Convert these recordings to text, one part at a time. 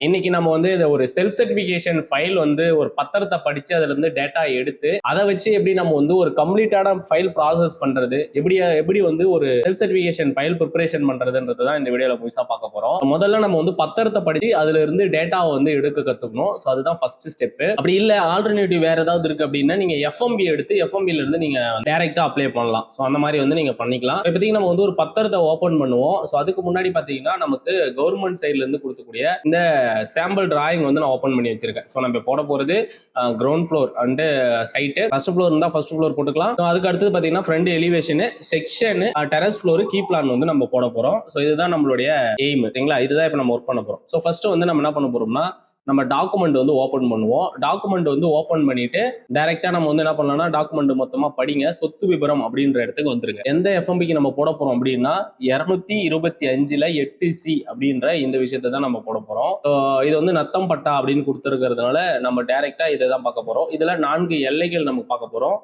இன்னைக்கு நம்ம வந்து இதை ஒரு செல்ஃப் சர்டிபிகேஷன் ஃபைல் வந்து ஒரு பத்திரத்தை படிச்சு அதுல இருந்து டேட்டா எடுத்து அதை வச்சு எப்படி நம்ம வந்து ஒரு கம்ப்ளீட்டான ஃபைல் ப்ராசஸ் பண்றது, எப்படி வந்து ஒரு செல்ஃப் சர்டிபிகேஷன் ஃபைல் ப்ரிப்பரேஷன் பண்றதுன்றது தான் இந்த வீடியோல முழுசா பார்க்க போறோம். முதல்ல நம்ம வந்து பத்திரத்தை படிச்சு அதுல இருந்து டேட்டாவை வந்து எடுக்க கத்துக்கணும். ஸோ அதுதான் ஃபர்ஸ்ட் ஸ்டெப். அப்படி இல்ல ஆல்டர்னேட்டிவ் வேற ஏதாவது இருக்கு அப்படின்னா நீங்க எஃப்எம்பி எடுத்து எஃப்எம்பில இருந்து நீங்க டைரக்டா அப்ளை பண்ணலாம். ஸோ அந்த மாதிரி வந்து நீங்க பண்ணிக்கலாம். இப்போதைக்கு நம்ம வந்து ஒரு பத்திரத்தை ஓபன் பண்ணுவோம். ஸோ அதுக்கு முன்னாடி பாத்தீங்கன்னா நமக்கு கவர்மெண்ட் சைட்ல இருந்து கொடுக்கக்கூடிய இந்த சாம்பிள் டிராயிங் வந்து நான் ஓப்பன் பண்ணி வச்சிருக்கேன். ஸோ நம்ம போட போகிறது ground floor and side. First floor இருந்தால் ஃபர்ஸ்ட் ஃப்ளோர் போட்டுக்கலாம். ஸோ அதுக்கு அடுத்தது பார்த்தீங்கன்னா front elevation, section, terrace floor, key plan வந்து நம்ம போட போகிறோம். ஸோ இதுதான் நம்மளுடைய எய்ம். சரிங்களா? இதுதான் இப்போ நம்ம ஒர்க் பண்ண போகிறோம். ஸோ ஃபர்ஸ்ட் வந்து நம்ம என்ன பண்ண போறோம்னா நம்ம டாக்குமெண்ட் வந்து ஓப்பன் பண்ணுவோம். டாக்குமெண்ட் வந்து ஓப்பன் பண்ணிட்டு டைரக்டா நம்ம வந்து என்ன பண்ணலாம்னா டாக்குமெண்ட் மொத்தமா படிங்க, சொத்து விபரம் அப்படின்ற இடத்துக்கு வந்துருங்க. எந்த எஃப்எம்பிக்கு நம்ம போட போறோம் அப்படின்னா 225ல 8C அப்படின்ற இந்த விஷயத்தை தான் நம்ம போட போறோம். இது வந்து நத்தம் பட்டா அப்படின்னு கொடுத்துருக்கிறதுனால நம்ம டைரக்டா இதை தான் பார்க்க போறோம். இதுல 4 எல்லைகள் நம்ம பார்க்க போறோம்.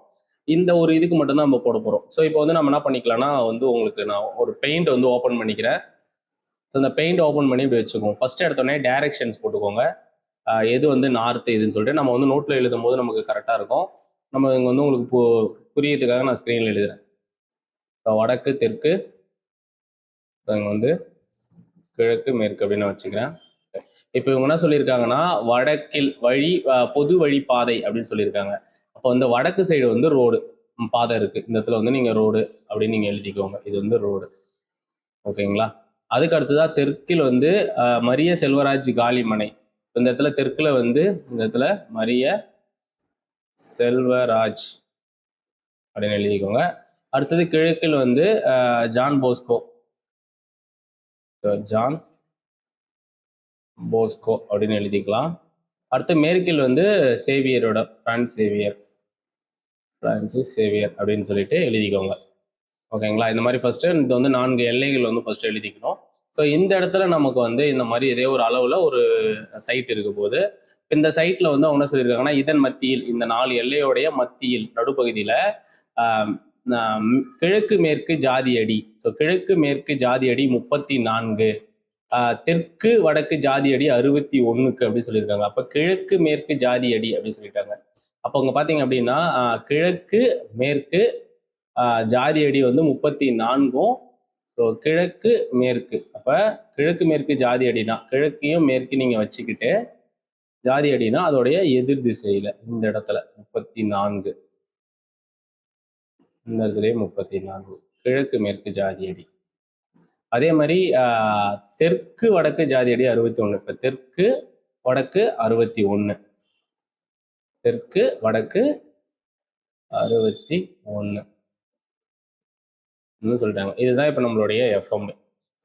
இந்த ஒரு இதுக்கு மட்டும் தான் நம்ம போட போறோம். ஸோ இப்போ வந்து நம்ம என்ன பண்ணிக்கலாம்னா வந்து உங்களுக்கு நான் ஒரு பெயிண்ட் வந்து ஓப்பன் பண்ணிக்கிறேன். ஸோ இந்த பெயிண்ட் ஓப்பன் பண்ணி இப்படி வச்சுக்கோங்க. ஃபர்ஸ்ட் எடுத்தோடனே டைரக்ஷன்ஸ் போட்டுக்கோங்க. எது வந்து நார்த்து இதுன்னு சொல்லிட்டு நம்ம வந்து நோட்டில் எழுதும் போது நமக்கு கரெக்டாக இருக்கும். நம்ம இங்கே வந்து உங்களுக்கு புரியறதுக்காக நான் ஸ்க்ரீனில் எழுதுறேன். ஸோ வடக்கு, தெற்கு, இங்கே வந்து கிழக்கு, மேற்கு அப்படின்னு வச்சுக்கிறேன். இப்போ இவங்க என்ன சொல்லியிருக்காங்கன்னா வடக்கில் வழி பொது வழி பாதை அப்படின்னு சொல்லியிருக்காங்க. அப்போ வந்து வடக்கு சைடு வந்து ரோடு பாதை இருக்கு. இந்த இடத்துல வந்து நீங்கள் ரோடு அப்படின்னு நீங்கள் எழுதிக்கோங்க. இது வந்து ரோடு. ஓகேங்களா? அதுக்கு அடுத்ததான் தெற்கில் வந்து மரிய செல்வராஜ் காலிமனை. இந்த இடத்துல தெற்குல வந்து இந்த இடத்துல மரிய செல்வராஜ் அப்படின்னு எழுதிக்கோங்க. அடுத்தது கிழக்கில் வந்து ஜான் போஸ்கோ, ஜான் போஸ்கோ அப்படின்னு எழுதிக்கலாம். அடுத்து மேற்கில் வந்து சேவியரோட பிரான்சிஸ் சேவியர் அப்படின்னு சொல்லிட்டு எழுதிக்கோங்க. ஓகேங்களா? இந்த மாதிரி ஃபர்ஸ்ட் இது வந்து 4 எல்லைகள் வந்து ஃபர்ஸ்ட் எழுதிக்கணும். ஸோ இந்த இடத்துல நமக்கு வந்து இந்த மாதிரி இதே ஒரு அளவுல ஒரு சைட் இருக்க போது இந்த சைட்ல வந்து அவங்க என்ன சொல்லியிருக்காங்கன்னா இதன் மத்தியில் இந்த 4 எல்லையோடைய மத்தியில் நடுப்பகுதியில கிழக்கு மேற்கு ஜாதி அடி. ஸோ கிழக்கு மேற்கு ஜாதி அடி 34, தெற்கு வடக்கு ஜாதி அடி 61க்கு அப்படின்னு சொல்லியிருக்காங்க. அப்ப கிழக்கு மேற்கு ஜாதி அடி அப்படின்னு சொல்லியிருக்காங்க. அப்போ அங்க பாத்தீங்க அப்படின்னா கிழக்கு மேற்கு ஜாதி அடி வந்து 34ம், ஸோ கிழக்கு மேற்கு. அப்ப கிழக்கு மேற்கு ஜாதி அடினா கிழக்கையும் மேற்கு நீங்க வச்சுக்கிட்டு ஜாதி அடினா அதோடைய எதிர் திசையில இந்த இடத்துல 34, இந்த இடத்துலயே 34 கிழக்கு மேற்கு ஜாதி அடி. அதே மாதிரி தெற்கு வடக்கு ஜாதி அடி 61. இப்ப தெற்கு வடக்கு 61, தெற்கு வடக்கு 61 சொல்லிட்டாங்க. இதுதான் இப்போ நம்மளுடைய எஃப்எம்பி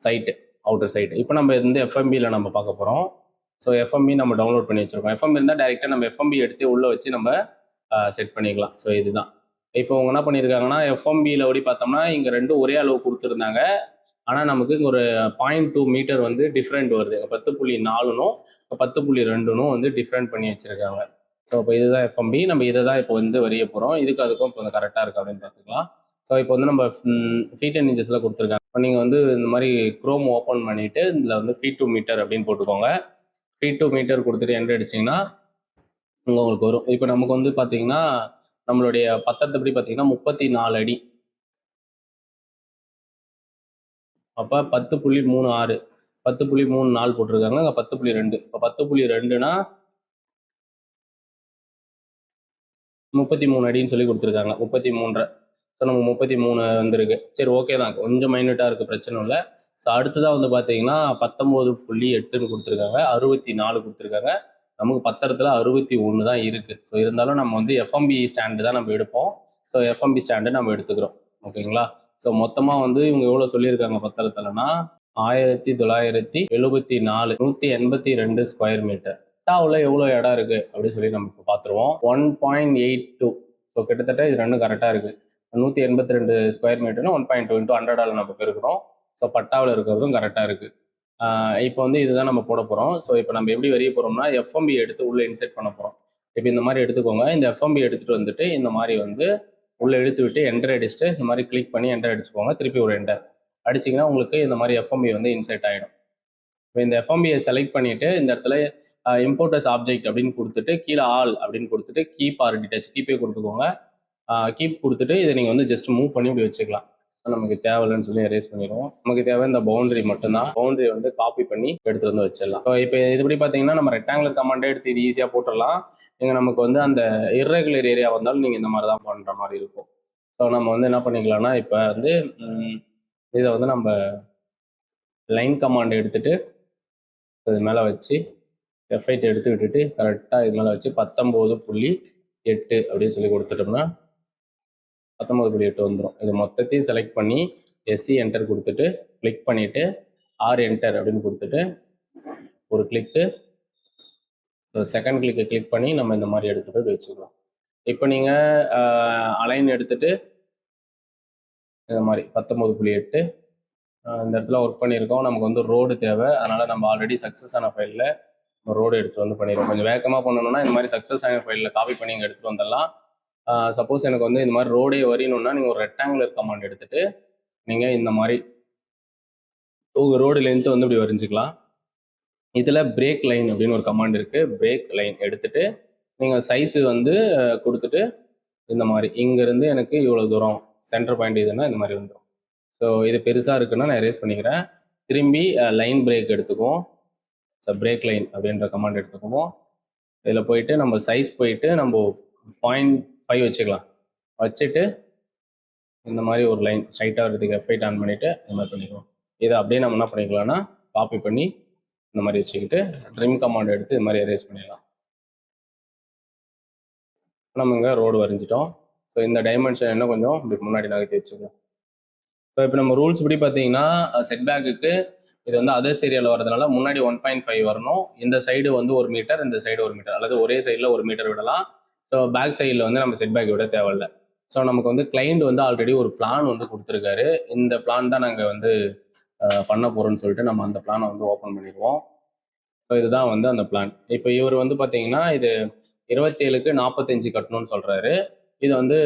சைட்டு, அவுட்டர் சைட்டு. இப்போ நம்ம இந்த எஃப்எம்பியில் நம்ம பார்க்க போகிறோம். ஸோ எஃப்எம்பி நம்ம டவுன்லோட் பண்ணி வச்சிருக்கோம். எஃப்எம்பி இருந்தால் டைரெக்டாக நம்ம எஃப்எம்பி எடுத்து உள்ளே வச்சு நம்ம செட் பண்ணிக்கலாம். ஸோ இதுதான் இப்போ அவங்க என்ன பண்ணியிருக்காங்கன்னா எஃப்எம்பியில் ஓடி பார்த்தோம்னா இங்கே ரெண்டும் ஒரே அளவு கொடுத்துருந்தாங்க. ஆனால் நமக்கு இங்கே ஒரு 0.2 மீட்டர் வந்து டிஃப்ரெண்ட் வருது. 10.4னும் 10.2னும் வந்து டிஃப்ரெண்ட் பண்ணி வச்சிருக்காங்க. ஸோ இப்போ இதுதான் எஃப்எம்பி. நம்ம இதை தான் இப்போ வந்து வரைய போகிறோம். இதுக்கு அதுக்கும் இப்போ கரெக்டாக இருக்கு அப்படின்னு பார்த்துக்கலாம். ஸோ இப்போ வந்து நம்ம ஃபீட் அண்ட் இன்ச்சஸில் கொடுத்துருக்காங்க. இப்போ நீங்கள் வந்து இந்த மாதிரி குரோம் ஓப்பன் பண்ணிவிட்டு இதில் வந்து ஃபீட் டு மீட்டர் அப்படின்னு போட்டுக்கோங்க. ஃபீட் டு மீட்டர் கொடுத்துட்டு என்ட்ரு அடிச்சிங்கன்னா உங்களுக்கு வரும். இப்போ நமக்கு வந்து பார்த்தீங்கன்னா நம்மளுடைய பத்திரத்தை எப்படி பார்த்தீங்கன்னா 34 அடி. அப்போ 10.36, 10.34 போட்டிருக்காங்க. அங்கே 10.2. இப்போ 10.2னா 33 அடின்னு சொல்லி கொடுத்துருக்காங்க. 33. ஸோ நம்ம 33 வந்துருக்கு. சரி, ஓகே தான், கொஞ்சம் மைன்யூட்டாக இருக்குது, பிரச்சனை இல்லை. ஸோ அடுத்ததாக வந்து பார்த்தீங்கன்னா 19.8ன்னு கொடுத்துருக்காங்க, 64 கொடுத்துருக்காங்க. நமக்கு பத்திரத்தில் 61 தான் இருக்குது. ஸோ இருந்தாலும் நம்ம வந்து எஃப்எம்பி ஸ்டாண்டு தான் நம்ம எடுப்போம். ஸோ எஃப்எம்பி ஸ்டாண்டு நம்ம எடுத்துக்கிறோம். ஓகேங்களா? ஸோ மொத்தமாக வந்து இவங்க எவ்வளோ சொல்லியிருக்காங்க பத்திரத்துலனா 1974 182 ஸ்கொயர் மீட்டர். பட்டாவில் எவ்வளோ இடம் இருக்குது அப்படின்னு சொல்லி நம்ம இப்போ பார்த்துருவோம். 1.82. ஸோ கிட்டத்தட்ட இது ரெண்டும் கரெக்டாக இருக்குது. 182 ஸ்கொயர் மீட்டர்னு 1.2 × 100 நம்ம பெருக்கிறோம். ஸோ பட்டாவில் இருக்கிறதும் கரெக்டாக இருக்குது. இப்போ வந்து இதுதான் நம்ம போட போகிறோம். ஸோ இப்போ நம்ம எப்படி வரைய போகிறோம்னா எஃப்எம்பி எடுத்து உள்ளே இன்செர்ட் பண்ண போகிறோம். இப்போ இந்த மாதிரி எடுத்துக்கோங்க. இந்த எஃப்எம்பி எடுத்துகிட்டு வந்துட்டு இந்த மாதிரி வந்து உள்ளே இழுத்து விட்டு என்டர் அடிச்சுட்டு இந்த மாதிரி கிளிக் பண்ணி என்டர் அடிச்சுக்கோங்க. திருப்பி ஒரு என்டர் அடிச்சிங்கன்னா உங்களுக்கு இந்த மாதிரி எஃப்எம்பி வந்து இன்செர்ட் ஆகிடும். இப்போ இந்த எஃப்எம்பியை செலக்ட் பண்ணிட்டு இந்த இடத்துல இம்போர்ட்டர்ஸ் ஆப்ஜெக்ட் அப்படின்னு கொடுத்துட்டு கீழே ஆல் அப்படின்னு கொடுத்துட்டு கீப் ஆர் டிட்டாச் கீப்பே கொடுத்துக்கோங்க. கீப் கொடுத்துட்டு இதை நீங்கள் வந்து ஜஸ்ட் மூவ் பண்ணி இப்படி வச்சுக்கலாம். நமக்கு தேவையில்லைன்னு சொல்லி எரேஸ் பண்ணிடுவோம். நமக்கு தேவை இந்த பவுண்டரி மட்டும்தான். பவுண்டரி வந்து காப்பி பண்ணி எடுத்து வந்து வச்சிடலாம். இப்போ இதுபடி பார்த்தீங்கன்னா நம்ம ரெக்டாங்குலர் கமாண்டே எடுத்து இது ஈஸியாக போட்டுடலாம். நீங்கள் நமக்கு வந்து அந்த இர்ரெகுலர் ஏரியா வந்தாலும் நீங்கள் இந்த மாதிரி தான் பண்ணுற மாதிரி இருக்கும். ஸோ நம்ம வந்து என்ன பண்ணிக்கலாம்னா இப்போ வந்து இதை வந்து நம்ம லைன் கமாண்ட் எடுத்துட்டு இது மேலே வச்சு F8 எடுத்து விட்டுட்டு கரெக்டாக இது மேலே வச்சு 19.8 அப்படின்னு சொல்லி கொடுத்துட்டோம்னா 19.8 வந்துடும். இது மொத்தத்தையும் செலக்ட் பண்ணி எஸ்சி என்டர் கொடுத்துட்டு கிளிக் பண்ணிவிட்டு ஆர் என்டர் அப்படின்னு கொடுத்துட்டு ஒரு கிளிக்கு செகண்ட் கிளிக்கை கிளிக் பண்ணி நம்ம இந்த மாதிரி எடுத்துகிட்டு போய் வச்சுக்கலாம். இப்போ நீங்கள் அலைன் எடுத்துட்டு இந்த மாதிரி 19.8 இந்த இடத்துல ஒர்க் பண்ணியிருக்கோம். நமக்கு வந்து ரோடு தேவை. அதனால் நம்ம ஆல்ரெடி சக்ஸஸ் ஆன ஃபைலில் ரோடு எடுத்துகிட்டு வந்து பண்ணிடுவோம். கொஞ்சம் வேகமாக பண்ணணும்னா இந்த மாதிரி சக்ஸஸ் ஆன ஃபைலில் காப்பி பண்ணி இங்கே எடுத்துகிட்டு வந்துடலாம். சப்போஸ் எனக்கு வந்து இந்த மாதிரி ரோடே வரையணும்னா நீங்கள் ஒரு ரெக்டாங்குலர் கமாண்ட் எடுத்துகிட்டு நீங்கள் இந்த மாதிரி உங்கள் ரோடு லென்த்து வந்து இப்படி வரைஞ்சிக்கலாம். இதில் பிரேக் லைன் அப்படின்னு ஒரு கமாண்ட் இருக்குது. பிரேக் லைன் எடுத்துகிட்டு நீங்கள் சைஸு வந்து கொடுத்துட்டு இந்த மாதிரி இங்கேருந்து எனக்கு இவ்வளோ தூரம் சென்டர் பாயிண்ட் இதுன்னா இந்த மாதிரி வந்துடும். ஸோ இது பெருசாக இருக்குன்னா நான் எரேஸ் பண்ணிக்கிறேன். திரும்பி லைன் பிரேக் எடுத்துக்குவோம். ஸோ பிரேக் லைன் அப்படின்ற கமாண்ட் எடுத்துக்குவோம். இதில் போயிட்டு நம்ம சைஸ் போயிட்டு நம்ம 0.5 வச்சுக்கலாம். வச்சுட்டு இந்த மாதிரி ஒரு லைன் ஸ்ட்ரைட்டாக வரதுக்கு F8 ஆன் பண்ணிவிட்டு இந்த மாதிரி பண்ணிக்குவோம். இதை அப்படியே நம்ம என்ன பண்ணிக்கலாம்னா காப்பி பண்ணி இந்த மாதிரி வச்சுக்கிட்டு ட்ரிம் கமாண்ட் எடுத்து இது மாதிரி எரேஸ் பண்ணிடலாம். நம்ம இங்கே ரோடு வரைஞ்சிட்டோம். ஸோ இந்த டைமென்ஷன் என்ன கொஞ்சம் இப்படி முன்னாடி நகர்த்தி வச்சுக்கலாம். ஸோ இப்போ நம்ம ரூல்ஸ் படி பார்த்தீங்கன்னா செட்பேக்குக்கு இது வந்து அதர்ஸ் ஏரியாவில் வரதுனால முன்னாடி 1.5 வரணும். இந்த சைடு வந்து 1 மீட்டர், இந்த சைடு 1 மீட்டர், அல்லது ஒரே சைடில் 1 மீட்டர் விடலாம். ஸோ பேக் சைடில் வந்து நம்ம செட்பேக் விட தேவையில்லை. ஸோ நமக்கு வந்து கிளைண்ட் வந்து ஆல்ரெடி ஒரு பிளான் வந்து கொடுத்துருக்காரு. இந்த பிளான் தான் நாங்கள் வந்து பண்ண போகிறோம்னு சொல்லிட்டு நம்ம அந்த பிளானை வந்து ஓப்பன் பண்ணிடுவோம். ஸோ இதுதான் வந்து அந்த பிளான். இப்போ இவர் வந்து பார்த்தீங்கன்னா இது 27க்கு 45 கட்டணும்னு சொல்கிறாரு. இது வந்து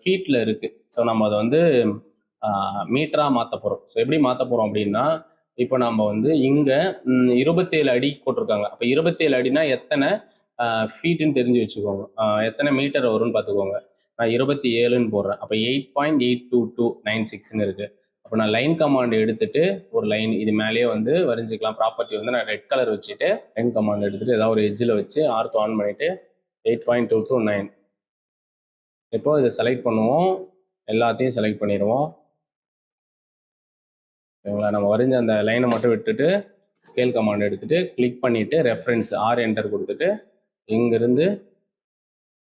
ஃபீட்டில் இருக்குது. ஸோ நம்ம அதை வந்து மீட்டராக மாற்ற போகிறோம். ஸோ எப்படி மாற்ற போகிறோம் அப்படின்னா இப்போ நம்ம வந்து இங்கே 27 அடி போட்டிருக்காங்க. அப்போ 27 அடினா எத்தனை ஃபீட்டுன்னு தெரிஞ்சு வச்சுக்கோங்க. எத்தனை மீட்டர் வரும்னு பார்த்துக்கோங்க. நான் 27ன்னு போடுறேன். அப்போ 8.82296ன்னு இருக்குது. அப்போ நான் லைன் கமாண்ட் எடுத்துட்டு ஒரு லைன் இது மேலேயே வந்து வரைஞ்சிக்கலாம். ப்ராப்பர்ட்டி வந்து நான் ரெட் கலர் வச்சுட்டு லைன் கமாண்ட் எடுத்துட்டு ஏதாவது ஒரு எட்ஜில் வச்சு ஆர்த்தோ ஆன் பண்ணிவிட்டு 8.229 இப்போ இதை செலக்ட் பண்ணுவோம். எல்லாத்தையும் செலக்ட் பண்ணிடுவோம். சரிங்களா? நம்ம வரைஞ்ச அந்த லைனை மட்டும் விட்டுட்டு ஸ்கேல் கமாண்ட் எடுத்துட்டு கிளிக் பண்ணிவிட்டு ரெஃபரன்ஸ் ஆர் என்டர் கொடுத்துட்டு இங்கிருந்து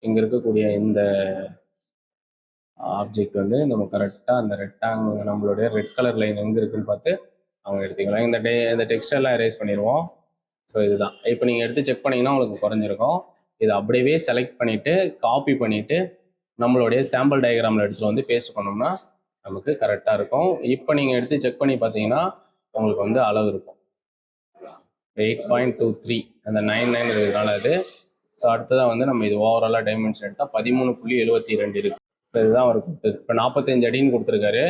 இங்கே இருக்கக்கூடிய இந்த ஆப்ஜெக்ட் வந்து நம்ம கரெக்டாக அந்த ரெக்டாங்கிள் நம்மளுடைய ரெட் கலர் லைன் எங்கே இருக்குன்னு பார்த்து அவங்க எடுத்துக்கலாம். இந்த டெக்ஸ்டெல்லாம் எரேஸ் பண்ணிடுவோம். ஸோ இதுதான். இப்போ நீங்கள் எடுத்து செக் பண்ணிங்கன்னா உங்களுக்கு குறைஞ்சிருக்கும். இதை அப்படியே செலக்ட் பண்ணிவிட்டு காப்பி பண்ணிவிட்டு நம்மளுடைய சாம்பிள் டயக்ராமில் எடுத்துகிட்டு வந்து பேஸ்ட் பண்ணோம்னா நமக்கு கரெக்டாக இருக்கும். இப்போ நீங்கள் எடுத்து செக் பண்ணி பார்த்தீங்கன்னா உங்களுக்கு வந்து அளவு இருக்கும் 8.23 அந்த 99 இருக்கிறதுனால அது. ஸோ அடுத்ததாக வந்து நம்ம இது ஓவராலாக டைமென்ஷன் எடுத்தால் 13.72 இருக்குது. ஸோ இதுதான் அவர் கொடுத்தது. இப்போ 45 அடின்னு கொடுத்துருக்காரு.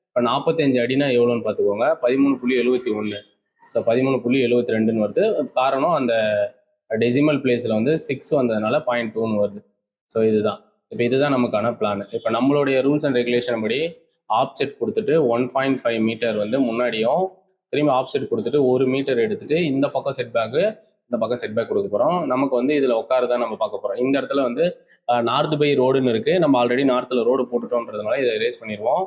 இப்போ 45 அடினா எவ்வளோன்னு பார்த்துக்கோங்க. 13.71. ஸோ 13.72ன்னு வருது. காரணம் அந்த டெசிமல் பிளேஸில் வந்து 6 வந்ததுனால 0.2ன்னு வருது. ஸோ இதுதான். இப்போ இதுதான் நமக்கான பிளான். இப்போ நம்மளுடைய ரூல்ஸ் அண்ட் ரெகுலேஷன் படி ஆப்செட் கொடுத்துட்டு 1.5 மீட்டர் வந்து முன்னாடியும் திரும்பி ஆப்செட் கொடுத்துட்டு 1 மீட்டர் எடுத்துட்டு இந்த பக்கம் செட்பேக்கு இந்த பக்கம் செட்பேக் கொடுக்க போகிறோம். நமக்கு வந்து இதில் உட்காரதான் நம்ம பார்க்க போகிறோம். இந்த இடத்துல வந்து நார்த் பை ரோடுன்னு இருக்குது. நம்ம ஆல்ரெடி நார்த்தில் ரோடு போட்டுட்டோன்றதுனால இதை ரேஸ் பண்ணிடுவோம்.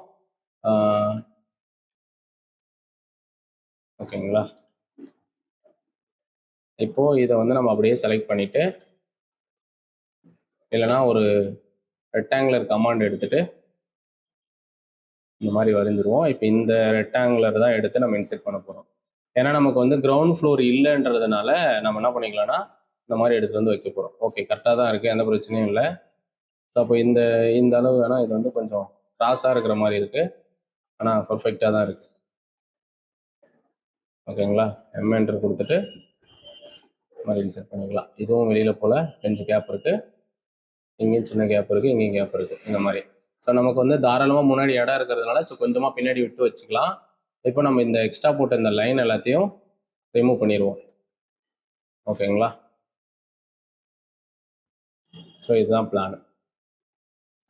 ஓகேங்களா? இப்போது இதை வந்து நம்ம அப்படியே செலக்ட் பண்ணிவிட்டு இல்லைனா ஒரு ரெக்டாங்குலர் கமாண்ட் எடுத்துகிட்டு இந்த மாதிரி வரைஞ்சிருவோம். இப்போ இந்த ரெக்டாங்குலர் தான் எடுத்து நம்ம இன்செர்ட் பண்ண போகிறோம். ஏன்னா நமக்கு வந்து கிரவுண்ட் ஃப்ளோர் இல்லைன்றதுனால நம்ம என்ன பண்ணிக்கலாம்னா இந்த மாதிரி எடுத்து வந்து வைக்க போகிறோம். ஓகே, கரெக்டாக தான் இருக்குது, எந்த பிரச்சனையும் இல்லை. ஸோ அப்போ இந்த அளவு வேணால் இது வந்து கொஞ்சம் கிராஸாக இருக்கிற மாதிரி இருக்குது, ஆனால் பர்ஃபெக்டாக தான் இருக்குது. ஓகேங்களா? என்டர் கொடுத்துட்டு மாதிரி இன்செர்ட் பண்ணிக்கலாம். இதுவும் வெளியில் போல் கொஞ்சம் கேப் இருக்குது, இங்கேயும் சின்ன கேப் இருக்குது, இங்கேயும் கேப் இருக்குது, இந்த மாதிரி. ஸோ நமக்கு வந்து தாராளமாக முன்னாடி இடம் இருக்கிறதுனால ஸோ கொஞ்சமாக பின்னாடி விட்டு வச்சுக்கலாம். இப்போ நம்ம இந்த எக்ஸ்ட்ரா போட்ட இந்த லைன் எல்லாத்தையும் ரிமூவ் பண்ணிடுவோம். ஓகேங்களா? ஸோ இதுதான் பிளான்.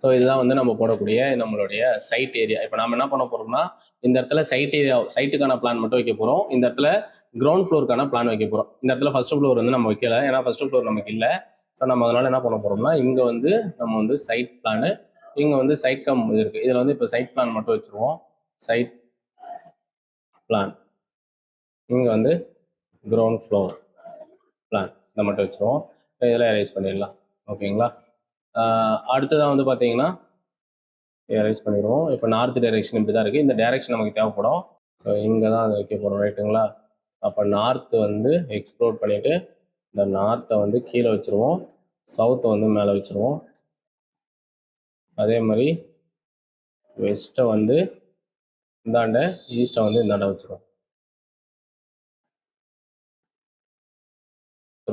ஸோ இதுதான் வந்து நம்ம போடக்கூடிய நம்மளுடைய சைட் ஏரியா. இப்போ நம்ம என்ன பண்ண போகிறோம்னா, இந்த இடத்துல சைட் ஏரியா சைட்டுக்கான பிளான் மட்டும் வைக்க போகிறோம். இந்த இடத்துல கிரவுண்ட் ஃப்ளோருக்கான பிளான் வைக்க போகிறோம். இந்த இடத்துல ஃபர்ஸ்ட் ஃப்ளோர் வந்து நம்ம வைக்கல, ஏன்னா ஃபர்ஸ்ட் ஃப்ளோர் நமக்கு இல்லை. ஸோ நம்ம அதனால என்ன பண்ண போகிறோம்னா, இங்கே வந்து நம்ம வந்து சைட் பிளானு, இங்கே வந்து சைட் கம் இது இருக்குது. இதில் வந்து இப்போ சைட் பிளான் மட்டும் வச்சுருவோம். சைட் பிளான், இங்கே வந்து கிரவுண்ட் ஃப்ளோர் பிளான் இதை மட்டும் வச்சுருவோம். இதெல்லாம் எரேஸ் பண்ணிடலாம். ஓகேங்களா? அடுத்ததான் வந்து பார்த்தீங்கன்னா எரேஸ் பண்ணிடுவோம். இப்போ நார்த் டைரெக்ஷன் இப்படி தான் இருக்குது. இந்த டைரெக்ஷன் நமக்கு தேவைப்படும். ஸோ இங்கே தான் அதை வைக்க போகிறோம், ரைட்டுங்களா? அப்போ நார்த்து வந்து எக்ஸ்ப்ளோர் பண்ணிவிட்டு இந்த நார்த்தை வந்து கீழே வச்சுருவோம், சவுத்தை வந்து மேலே வச்சுருவோம். அதே மாதிரி வெஸ்ட்டை வந்து இந்தாண்ட, ஈஸ்ட்டை வந்து இந்தாண்ட வச்சுருவோம்.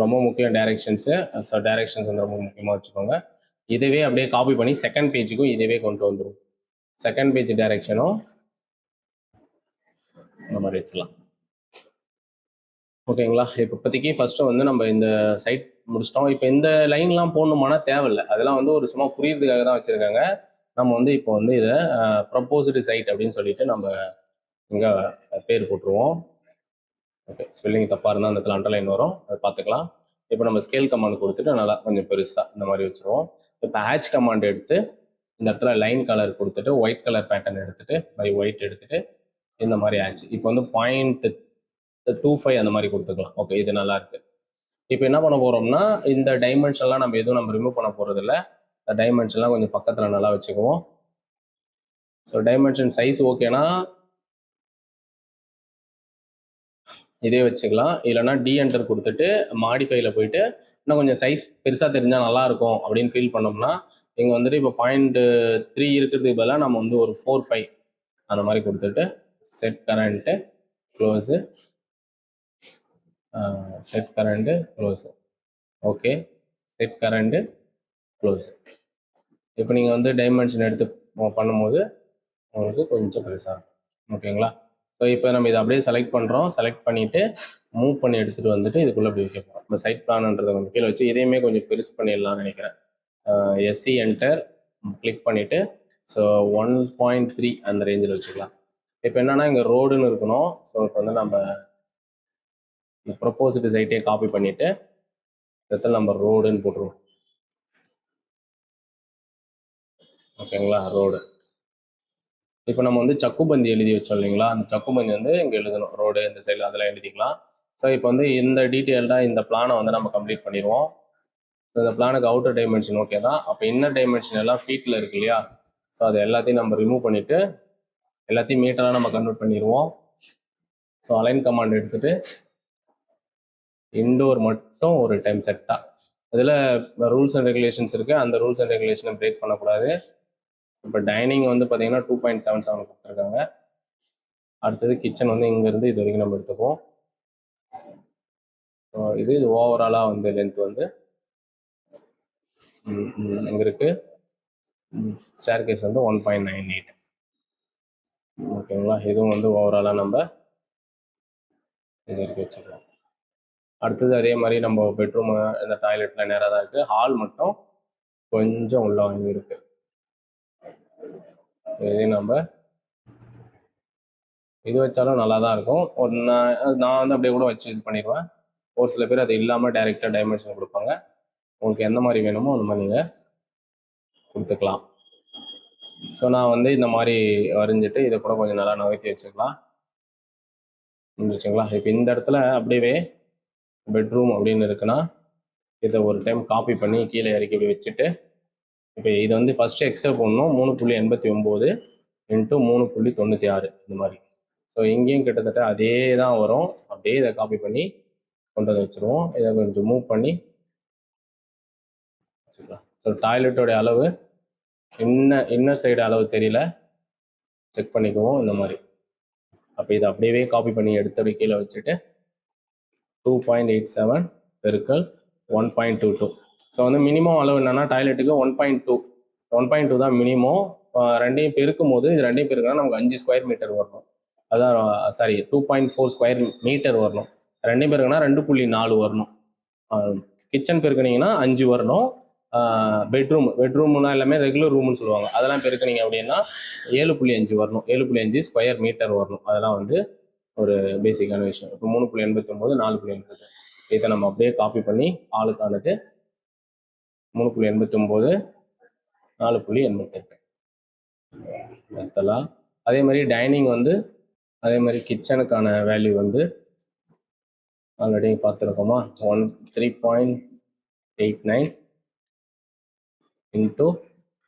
ரொம்ப முக்கியம் டைரெக்ஷன்ஸு. ஸோ டைரெக்ஷன்ஸ் வந்து ரொம்ப முக்கியமாக வச்சுக்கோங்க. இதுவே அப்படியே காப்பி பண்ணி செகண்ட் பேஜுக்கும் இதுவே கொண்டு வந்துடும். செகண்ட் பேஜ் டைரெக்ஷனும் இந்த மாதிரி வச்சுக்கலாம். ஓகேங்களா? இப்போ இப்போதைக்கு ஃபஸ்ட்டு வந்து நம்ம இந்த சைட் முடிச்சிட்டோம். இப்போ இந்த லைன்லாம் போடணுமானா தேவையில்லை. அதெல்லாம் வந்து ஒரு சும்மா புரியுறதுக்காக தான் வச்சுருக்காங்க. நம்ம வந்து இப்போ வந்து இதை ப்ரப்போஸ்டு சைட் அப்படின்னு சொல்லிட்டு நம்ம இங்கே பேர் போட்டுருவோம். ஓகே, ஸ்பெல்லிங் தப்பாக இருந்தால் அந்த இடத்துல அண்டர்லைன் வரும், அதை பார்த்துக்கலாம். இப்போ நம்ம ஸ்கேல் கமாண்ட் கொடுத்துட்டு நல்லா கொஞ்சம் பெருசாக இந்த மாதிரி வச்சுருவோம். இப்போ ஹேட்ச் கமாண்ட் எடுத்து இந்த இடத்துல லைன் கலர் கொடுத்துட்டு ஒயிட் கலர் பேட்டர்ன் எடுத்துகிட்டு பை ஒயிட் எடுத்துகிட்டு இந்த மாதிரி ஆச்சு. இப்போ வந்து 0.25 அந்த மாதிரி கொடுத்துக்கலாம். ஓகே, இது நல்லா இருக்கு. இப்போ என்ன பண்ண போகிறோம்னா, இந்த டைமென்ஷன்லாம் நம்ம எதுவும் நம்ம ரிமூவ் பண்ண போகிறதில்ல. இந்த டைமென்ஷன்லாம் கொஞ்சம் பக்கத்தில் நல்லா வச்சுக்குவோம். ஸோ டைமென்ஷன் சைஸ் ஓகேனா இதே வச்சுக்கலாம். இல்லைனா என்டர் கொடுத்துட்டு மாடிஃபைல போயிட்டு இன்னும் கொஞ்சம் சைஸ் பெருசாக தெரிஞ்சால் நல்லாயிருக்கும் அப்படின்னு ஃபீல் பண்ணோம்னா, இங்கே வந்துட்டு இப்போ 0.3 இருக்கிறதுக்கு பதிலாக நம்ம வந்து ஒரு 4.5 அந்த மாதிரி கொடுத்துட்டு set current close, set current close. Okay, set current close. இப்போ நீங்கள் வந்து டைமென்ஷன் எடுத்து பண்ணும்போது உங்களுக்கு கொஞ்சம் பெருசாக இருக்கும். ஓகேங்களா? ஸோ இப்போ நம்ம இதை அப்படியே செலக்ட் பண்ணுறோம். செலக்ட் பண்ணிவிட்டு மூவ் பண்ணி எடுத்துகிட்டு வந்துட்டு இதுக்குள்ளே அப்படி வைக்க போகிறோம். இப்போ சைட் பிளான்ன்றதை கொஞ்சம் கீழே வச்சு இதையுமே கொஞ்சம் பெருசு பண்ணிடலாம்னு நினைக்கிறேன். எஸ்சி என்டர் கிளிக் பண்ணிவிட்டு ஸோ 1.3 அந்த ரேஞ்சில் வச்சுக்கலாம். இப்போ என்னென்னா இங்கே ரோடுன்னு இருக்கணும். ஸோ இப்போ வந்து நம்ம இந்த ப்ரொப்போஸ்டு சைட்டே காப்பி பண்ணிவிட்டு இடத்துல நம்ம ரோடுன்னு போட்டுருவோம். ஓகேங்களா? ரோடு. இப்போ நம்ம வந்து சக்குபந்தி எழுதி வச்சோம் இல்லைங்களா? அந்த சக்குபந்தி வந்து இங்கே எழுதணும். ரோடு இந்த சைடில் அதெல்லாம் எழுதிக்கலாம். ஸோ இப்போ வந்து இந்த டீட்டெயில்டாக இந்த பிளானை வந்து நம்ம கம்ப்ளீட் பண்ணிடுவோம். ஸோ இந்த பிளானுக்கு அவுட்டர் டைமென்ஷன் ஓகே தான். அப்போ இன்னர் டைமென்ஷன் எல்லாம் ஃபீட்டில் இருக்கு இல்லையா? ஸோ அது எல்லாத்தையும் நம்ம ரிமூவ் பண்ணிவிட்டு எல்லாத்தையும் மீட்டராக நம்ம கன்வெர்ட் பண்ணிடுவோம். ஸோ அலைன் கமாண்ட் எடுத்துகிட்டு இன்டோர் மட்டும் ஒரு டைம் செட்டாக, இதில் ரூல்ஸ் அண்ட் ரெகுலேஷன்ஸ் இருக்குது. அந்த ரூல்ஸ் அண்ட் ரெகுலேஷனை பிரேக் பண்ணக்கூடாது. இப்போ டைனிங் வந்து பார்த்தீங்கன்னா 2.77 கொடுத்துருக்காங்க. அடுத்தது கிச்சன் வந்து இங்கேருந்து இது வரைக்கும் நம்ம எடுத்துப்போம். ஸோ இது ஓவராலாக வந்து லென்த் வந்து இங்கே இருக்குது. ஸ்டேர் கேஸ் வந்து 1.98. ஓகேங்களா? இதுவும் வந்து ஓவராலாக நம்ம இது வரைக்கும் வச்சுக்கலாம். அடுத்தது அதே மாதிரி நம்ம பெட்ரூம் இந்த டாய்லெட்டில் நேராக தான் இருக்குது. ஹால் மட்டும் கொஞ்சம் உள்ள வாங்கி இருக்குது. இதே நம்ம இது வச்சாலும் நல்லா தான் இருக்கும். நான் வந்து அப்படியே கூட வச்சு இது பண்ணிடுவேன். ஒரு சில பேர் அது இல்லாமல் டைரெக்டாக டைமென்ஷன் கொடுப்பாங்க. உங்களுக்கு எந்த மாதிரி வேணுமோ அந்த மாதிரி நீங்கள் கொடுத்துக்கலாம். ஸோ நான் வந்து இந்த மாதிரி வரைஞ்சிட்டு இதை கூட கொஞ்சம் நல்லா நகர்த்தி வச்சுக்கலாம். முடிச்சுங்களா? இப்போ இந்த இடத்துல அப்படியே பெட்ரூம் அப்படின்னு இருக்குன்னா இதை ஒரு டைம் காப்பி பண்ணி கீழே இறக்கி இப்படி வச்சுட்டு இப்போ இதை வந்து ஃபஸ்ட்டு எக்ஸல் பண்ணணும். 3.89 இன்ட்டு 3.96 இந்த மாதிரி. ஸோ இங்கேயும் கிட்டத்தட்ட அதே தான் வரும். அப்படியே இதை காப்பி பண்ணி கொண்டு வந்து வச்சுருவோம். இதை கொஞ்சம் மூவ் பண்ணி வச்சுக்கலாம். ஸோ டாய்லெட்டோடைய அளவு இன்னர் சைடு அளவு தெரியல, செக் பண்ணிக்குவோம் இந்த மாதிரி. அப்போ இதை அப்படியே காப்பி பண்ணி எடுத்து கீழே வச்சுட்டு 2.87 பெருக்கல் 1.22. ஸோ வந்து மினிமம் அளவு என்னென்னா டாய்லெட்டுக்கு 1.2 தான் மினிமம். ரெண்டையும் பெருக்கும் போது இது ரெண்டையும் பெருக்குனா நமக்கு 5 ஸ்கொயர் மீட்டர் வரணும். அதான் சாரி 2.4 ஸ்கொயர் மீட்டர் வரணும். 2 பெருக்குனா 2.4 வரணும். கிச்சன் பெருக்குனீங்கன்னா 5 வரணும். பெட்ரூம்னா எல்லாமே ரெகுலர் ரூம்னு சொல்லுவாங்க, அதெல்லாம் பெருக்குனீங்க அப்படின்னா 7.5 வரணும். 7.5 ஸ்கொயர் மீட்டர் வரணும். அதெல்லாம் வந்து ஒரு பேசிக்கான விஷயம். இப்போ 3.89 4.88 இதை நம்ம அப்படியே காப்பி பண்ணி ஆளுக்கானது 3.89 4.88 மெத்தலாம். அதே மாதிரி டைனிங் வந்து அதே மாதிரி கிச்சனுக்கான வேல்யூ வந்து ஆல்ரெடி பார்த்துருக்கோமா, 3.89 இன்ட்டு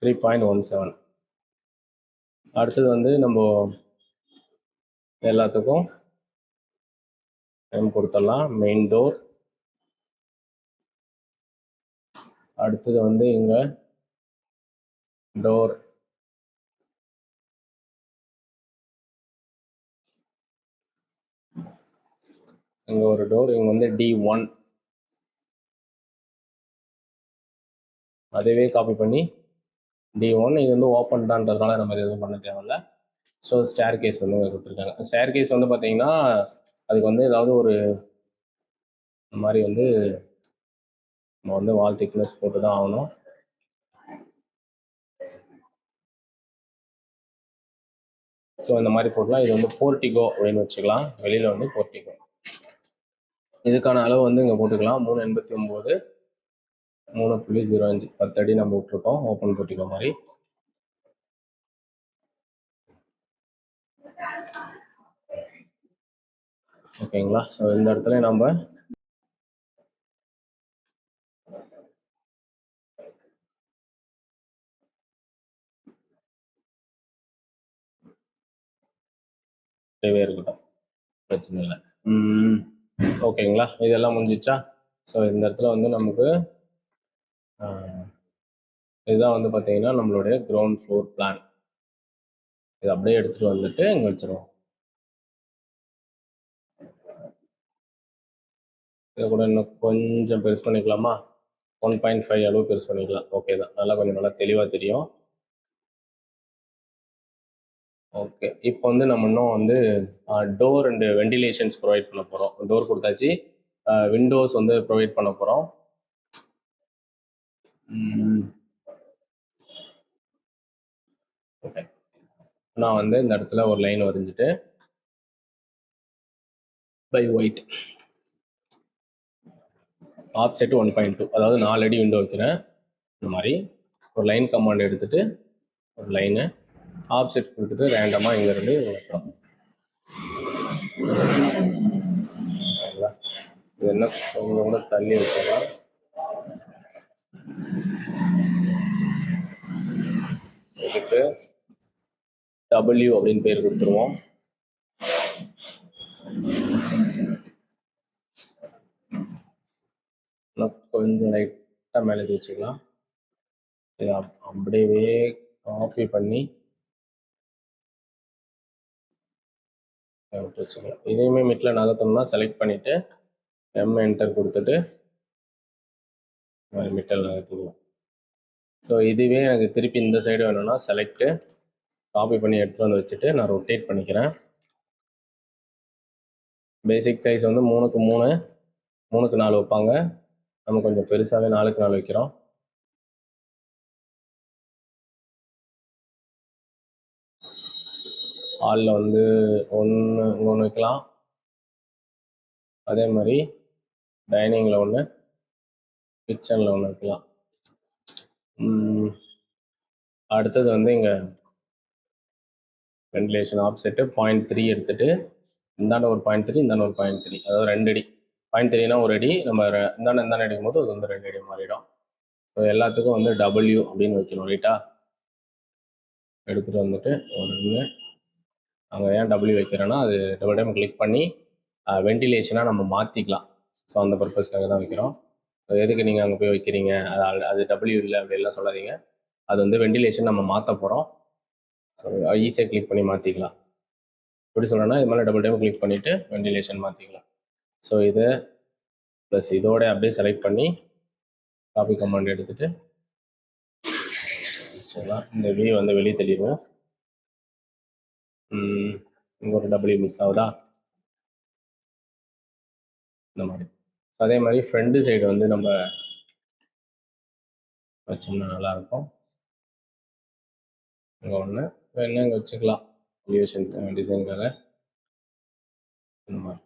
3.17. அடுத்தது வந்து நம்ம எல்லாத்துக்கும் டைம் கொடுத்துடலாம். மெயின் டோர், அடுத்தது வந்து இங்கே டோர், இங்கே ஒரு டோர், இங்கே வந்து D1 அதேவே காப்பி பண்ணி D1 இது வந்து ஓப்பன் தான்றதுனால நம்ம எதுவும் பண்ண தேவையில்ல. ஸோ ஸ்டேர் கேஸ் வந்து கொடுத்துருக்காங்க. ஸ்டேர் கேஸ் வந்து பார்த்தீங்கன்னா அதுக்கு வந்து ஏதாவது ஒரு இந்த மாதிரி வந்து நம்ம வந்து வால் திக்னஸ் போட்டு தான் ஆகணும். ஸோ இந்த மாதிரி போடலாம். இது வந்து போர்ட்டிகோ அப்படின்னு வச்சுக்கலாம், வெளியில் வந்து போர்ட்டிகோ. இதுக்கான அளவு வந்து இங்கே போட்டுக்கலாம். 3.89 3.05 10 அடி நம்ம விட்டுருக்கோம் ஓப்பன் போர்ட்டிகோ மாதிரி. ஓகேங்களா. ஸோ இந்த இடத்துல நம்ம தேவையே இருக்கட்டும், பிரச்சனை இல்லை. ஓகேங்களா, இதெல்லாம் முடிஞ்சிச்சா. ஸோ இந்த இடத்துல வந்து நமக்கு இதுதான் வந்து பார்த்தீங்கன்னா நம்மளுடைய கிரவுண்ட் ஃப்ளோர் பிளான். இது அப்படியே எடுத்துகிட்டு வந்துட்டு இங்கே வச்சுருவோம். இதை கூட இன்னும் கொஞ்சம் பெருசு பண்ணிக்கலாமா, 1.5 அளவு பெருசு பண்ணிக்கலாம். ஓகே தான், நல்லா தெளிவாக தெரியும். ஓகே, இப்போ வந்து நம்ம இன்னும் வந்து டோர் அண்டு வெண்டிலேஷன்ஸ் ப்ரொவைட் பண்ண போகிறோம். டோர் கொடுத்தாச்சு, விண்டோஸ் வந்து ப்ரொவைட் பண்ண போகிறோம். ஓகே, நான் வந்து இந்த இடத்துல ஒரு லைன் வரைஞ்சிட்டு பை ஒயிட் ஆப்செட் 1.2, அதாவது 4 அடி விண்டோ வைக்கிறேன். இந்த மாதிரி ஒரு லைன் கமாண்ட் எடுத்துட்டு ஒரு லைனு ஆப்செட் கொடுத்துட்டு ரேண்டமாக இங்கேருந்து வைக்கிறோம். இது என்ன கொஞ்சம் கூட தள்ளி வச்சிடலாம். இதுக்கு W அப்படின்னு பேர் கொடுத்துருவோம். கொஞ்சம் லைட்டாக மேலே வச்சுக்கலாம். இதை அப்படியே காப்பி பண்ணி விட்டு வச்சுக்கலாம். இதையுமே மிட்டில் நகர்த்தணும்னா செலக்ட் பண்ணிவிட்டு என்டர் கொடுத்துட்டு மிட்டில் நகர்த்திக்கலாம். ஸோ இதுவே எனக்கு திருப்பி இந்த சைடு வேணும்னா செலக்ட்டு காப்பி பண்ணி எடுத்துகிட்டு வந்து வச்சுட்டு நான் ரொட்டேட் பண்ணிக்கிறேன். பேசிக் சைஸ் வந்து 3x3 3x4 வைப்பாங்க. நம்ம கொஞ்சம் பெருசாகவே 4x4 வைக்கிறோம். ஹாலில் வந்து ஒன்று வைக்கலாம். அதே மாதிரி டைனிங்கில் ஒன்று, கிச்சனில் ஒன்று வைக்கலாம். அடுத்தது வந்து இங்கே வென்டிலேஷன் ஆப்செட்டு 0.3 எடுத்துகிட்டு இந்தாண்ட ஒரு 0.3 இந்தாண்ட ஒரு 0.3, அதாவது 2 அடி. 0.3னா ஒரு அடி, நம்ம இந்தாண்ட எடுக்கும் போது அது வந்து 2 அடி மாறிடும். ஸோ எல்லாத்துக்கும் வந்து W அப்படின்னு வைக்கணும். ரைட்டா, எடுத்துகிட்டு வந்துட்டு ஒன்று அங்கே ஏன் W வைக்கிறேன்னா அது டபுள் டைம் கிளிக் பண்ணி வென்டிலேஷனாக நம்ம மாற்றிக்கலாம். ஸோ அந்த பர்பஸ்க்காக தான் வைக்கிறோம். ஸோ எதுக்கு நீங்கள் அங்கே போய் வைக்கிறீங்க, அது W இல்லை அப்படின்லாம் சொல்லாதீங்க. அது வந்து வென்டிலேஷன் நம்ம மாற்ற போகிறோம். ஸோ ஈஸியாக கிளிக் பண்ணி மாற்றிக்கலாம். எப்படி சொல்கிறேன்னா, இது மேலே டபுள் டைம் கிளிக் பண்ணிவிட்டு வென்டிலேஷன் மாற்றிக்கலாம். ஸோ இதை ப்ளஸ் இதோட அப்படியே செலக்ட் பண்ணி காப்பி கமாண்ட் எடுத்துகிட்டு வச்சுக்கலாம். இந்த V வந்து வெளியே தெளிவோம். இங்கே ஒரு W மிஸ் ஆகுதா, இந்த மாதிரி. அதே மாதிரி ஃப்ரண்ட் சைடு வந்து நம்ம வச்சோம்னா நல்லாயிருக்கும். இங்கே ஒன்று வேணா இங்கே வச்சுக்கலாம் எலிவேஷன் டிசைனுக்காக. இந்த மாதிரி.